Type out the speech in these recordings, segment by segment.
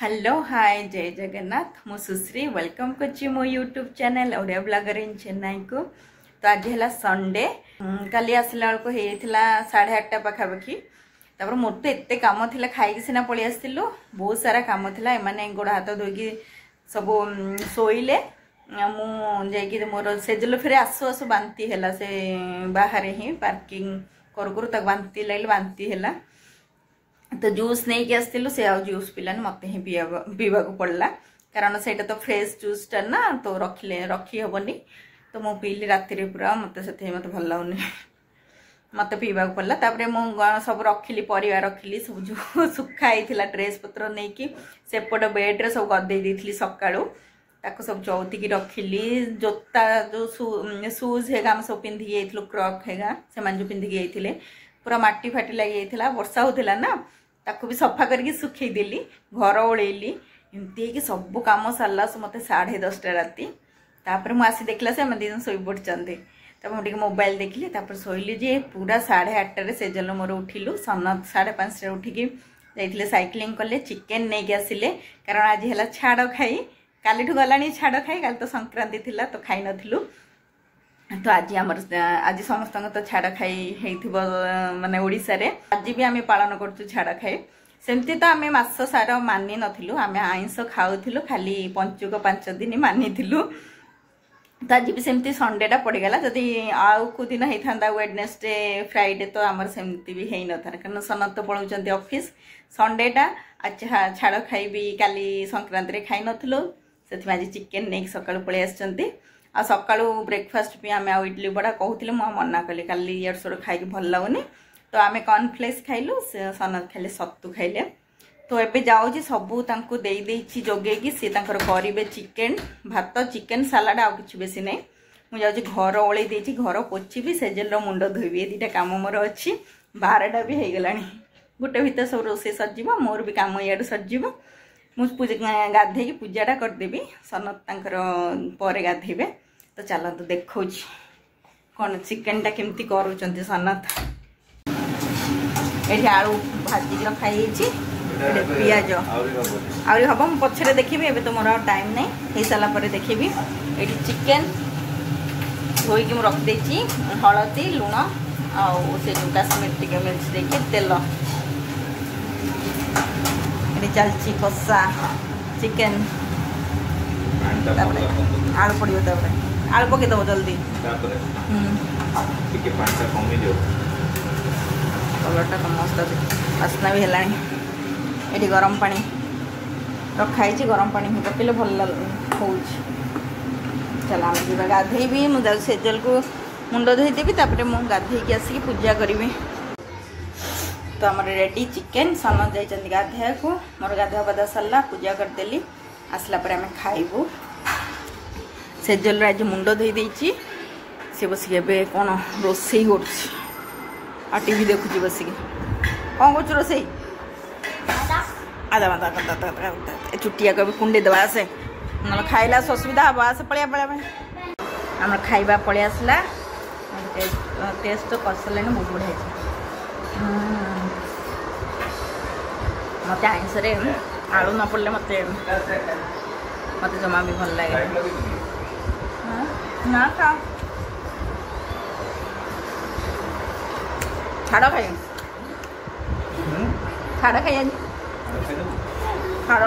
Hello hi जय जगन्नाथ मु सुश्री welcome करछि मो यूट्यूब चैनल ओडिया ब्लॉगर इन चेन्नई को। तो आज है संडे काली आसला बेलू होता 8:30 पाखापाखि तापर मोर तो एत कम थी खाई सीना पलि आसलु बहुत सारा कम थी एमाने गोड़ हाथ धोईकी सब शोइले मुझे मोर सेजल फिर आसु आसु बांती है से बाहर ही पार्किंग करू बांती लगे बांती है तो जूस नहीं कि आसलु से जूस पिलानी मत ही पीवा पड़ला कारण से तो फ्रेश जूसटा ना तो रखी हेनी तो मु पीली राति पूरा मत से मत भल लगुनि मत पीवा पड़ला तापर मु सब रखिली परिवा रखिली सब जो सुखाई ड्रेस पत्र नहीं कि सेपट बेड्रे सब गदे दी सकाळू ताको सब चौथिकी रखिली जोता जो शूज है आम सब पिंधिकी जाइलु क्रॉक है से जो पिंधिकी जाइए पूरा माटी फाटी लगी जाइए वर्षा होता ना ताको भी सफा करके सुखई देली घर ओळेली एमती सब कम सारा मत 10:30 राति तापर मु आसी देखला से दिन शोई पड़ते तब मुझे मोबाइल देखली तापर शोइली जे पूरा 8:30 सेजल मोर उठिलु सन 5:30 उठिकी जाइए साइक्लिंग कले चिकेन नहीं कि आसिले कारण आज है छाड़ खाई काली गलानी छाड़ खाई काल तो संक्रांति थिला तो खाई नथिलु तो आज आज समस्त तो छाड़ खाई माने ओडिशा रे आज भी आम पालन करछु छाड़ खाई सेमती तो आम मास सारा मानि नथिलु आम आइंस खाऊथिलु खाली पंचुक 5 दिन मानिथिलु तो आज भी सेमती संडेटा पड़गला जदि आउ को दिन होता वेडनेसडे फ्राइडे तो आमर सेमती भी है न था कारण सनत तो पलाउछंती ऑफिस संडेटा आज छाड़ खाई काली संक्रांति रे खाई नथिलु से आज चिकेन नहीं सकाळु पळै आछंती आ सकाळु ब्रेकफास्ट भी आम इडली बड़ा कहूँ मुझे मना कली काली इड़ सड़ खाई भल लगुनि तो आम कॉर्नफ्लेक्स खाइलु सनत खाइले सत्तू खाइले तो एबे जाऊँगी सबू देदेची जोगेगी सी करेंगे चिकेन भात चिकेन सालाड आ कि बेसी नहीं मुझे घर ओल्ई देती घर पोछी सेजेल मुंड धोबी दुटा कम मोर अच्छी 12टा भी हो गला गोटे भितर सब रोसे सर मोर भी कम इे सर मुझे गाधे पूजाटा करदेवी सनत पर गाधेबे तो चलते देखो कौन चिकेनटा केमती करूँ सनत ये आलू भाजिक रखाई पियाज आहरी हम पछरे देखी एबे तो मोर टाइम नहीं हो सारापर देखी ये चिकेन धोईकी मुझे रखी हलदी लुण आउ से जो काश्मीर टिके मिर्च देखी तेल चलची कषा चिकेन आलू पड़ो आलू पकईदेव जल्दी कलरटा मस्त बास्ना भी है ये गरम पानी रखाई गरम पानी पकड़े भल हो चल आम जी गाधेबी मुझे सेजल को मुंड धोईदेवी तापर मुझे गाधे आसिक पूजा करी तो आम रेडी चिकेन सन जाइए गाधे को मोर गाधा पाधा सरला पूजा करदेली आसला पर आम खाइबू सेजल आज मुंड धोई सी बसिक ए कौन रोसई कर टीवी देखुची बसिक कौन कर रोसई आधा आधा चुटिया कभी कुंडे दबा आसे ना खाइला असुविधा हम आसे पलिया पलिया आम खाइबा पलि आसला टेस्ट तो कसले बहुत बढ़िया मत आइंस आलू न पड़े मत मत जमा भी भल लगे ना खा छाड़ खाई छाड़ खाई छाड़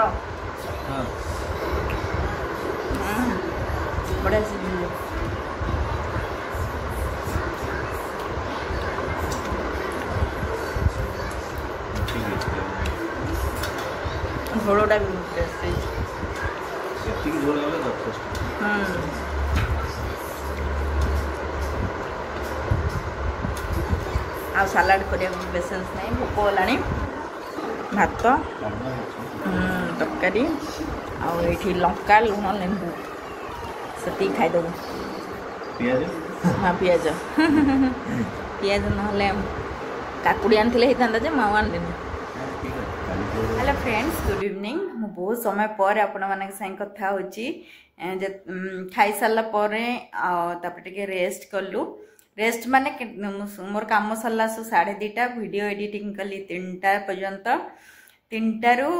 बढ़िया झोड़ोटा भी आ सालाड कर पेसेंस नहीं भोक होलानी भात तरकारी आठी लंका लुण लेंबू से खाईदेव हाँ पिज पिज ना काकुड़ी आनी होता माँ आनी हेलो फ्रेंड्स गुड इवनिंग मु बहुत समय पर आपण मान कथा होची खाई सारा टे रेस्ट कलु रेस्ट माने मोर काम सरला 2:30 वीडियो एडिटिंग कली 3टा पर्यंत 3टारू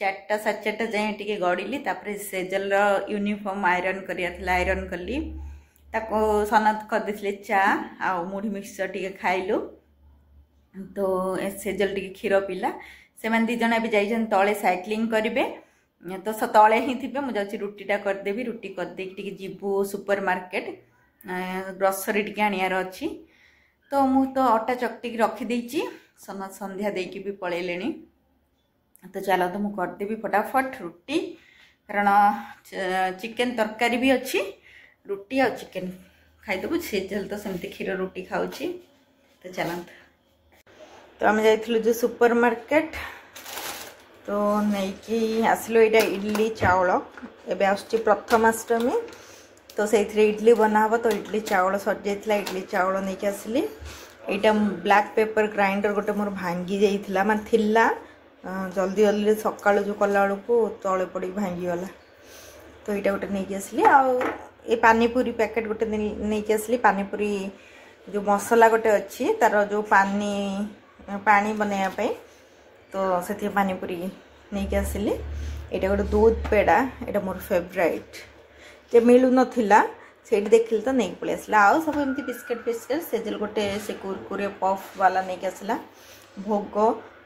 4टा 4:30 जाए टी गड़िली तापर सेजल यूनिफॉर्म आयरन करिया थिला आयरन कली ताको सनत कर देथिले चा आ मुढ़ी मिक्सचर टी खाइलु तो सेजल टी क्षीर पीला से मैंने 2 जन भी जाइछन तले साइक्लिंग करिवे तो तले ही थे मुझे रुटीटा करदेवी रुटी करदे जीवु सुपर मार्केट ग्रोसरी टी आनियार अच्छी तो मु तो अटा चकटी रखीदे संध्या देकी भी पलैले तो चलो तो मुझे करदेवी फटाफट रुटी कारण चिकेन तरकारी भी अच्छी रुटी और चिकेन खाईदेबू सेजल तो सेमती क्षीर रुटी खाऊची तो चलते तो आम जाइलु जो सुपर मार्केट तो नहीं आसलो ये इडली चाउल एवं आसुची प्रथमाष्टमी तो से इडली बनाब तो इडली चाउल सर जाइला इडली चाउल नहीं आसली यहाँ ब्लैक पेपर ग्राइंडर गोटे मोर भांगी जाइला मान थिला जल्दी जल्दी सका जो कला बेलू तले पड़ी भांगीगला तो यहाँ गोटे नहीं आसली आ पानीपुरी पैकेट गोटे नहीं आसली पानीपुरी जो मसला गोटे अच्छी तार जो पानी बनवाई तो से पानीपुरी नहीं आसिली यहाँ गोटे दूध पेड़ा यहाँ मोर फेवरेट जे मिलू नाला से देखिली तो नहीं पलि आसला आउ सब एमती बिस्किट फिस्किट सेजल गोटे से कुरकुरे पफ वाला नहीं आसला भोग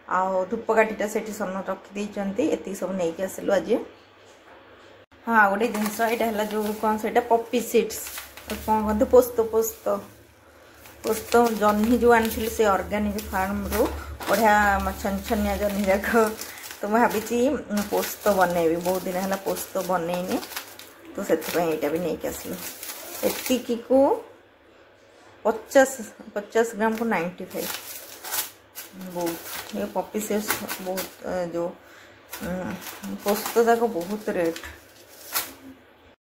आउ धूपकाठीटा से सन रखीदे ये सब नहीं आसलु आज हाँ गोटे जिनस यहाँ जो कौन से पप्पी सीड्स कौन कहते पोस्त पोस्त पोस्त जह्नी जो आनी से ऑर्गेनिक फार्म रू बढ़िया छनछनिया जह्नी जाक तो मैं भावी पोस्त बनैबी बहुत दिन है पोस्त बनईनी तो से यहाँ भी नहीं आसलु एतिकी को 50 ग्राम को 95 बहुत ये पप्पी सीड्स बहुत जो पोस्त जाक बहुत रेट